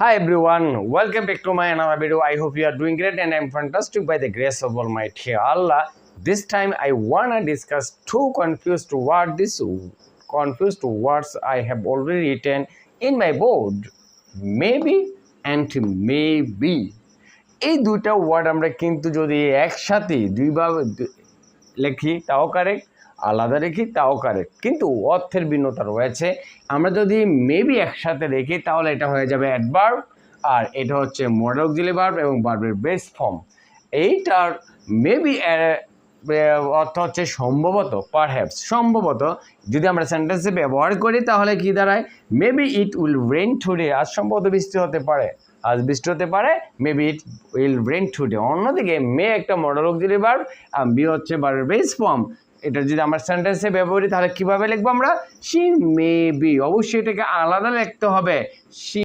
Hi everyone, welcome back to my another video. I hope you are doing great and I'm fantastic by the grace of Almighty Allah. This time I wanna discuss two confused words I have already written in my board. Maybe and maybe. এই দুইটা word আমরা কিন্তু যদি একসাথে দুইভাবে লিখি তাও correct, আলাদা লিখি তাও কারেক্ট, কিন্তু অর্থের ভিন্নতা রয়েছে। আমরা যদি মেবি একসাথে লিখি তাহলে এটা হয়ে যাবে অ্যাডভার্ব, আর এটা হচ্ছে মডেল অক্সিলারি ভার্ব এবং ভার্বের বেস ফর্ম। এইটার মেবি অর্থ হচ্ছে সম্ভবত, পারহ্যাপস, সম্ভবত। যদি আমরা সেন্টেন্সে ব্যবহার করি তাহলে কি দাঁড়ায়? Maybe it will rain today, আজ সম্ভবত বৃষ্টি হতে পারে, আজ বৃষ্টি হতে পারে, maybe it will rain today. অন্যদিকে মে একটা মডেল অক্সিলারি ভার্ব, আর বি হচ্ছে ভার্বের বেস ফর্ম। এটা যদি আমরা সেন্টেন্সে ব্যবহার করি তাহলে কীভাবে লিখবো আমরা? শি মে বি, অবশ্যই এটাকে আলাদা লিখতে হবে। শি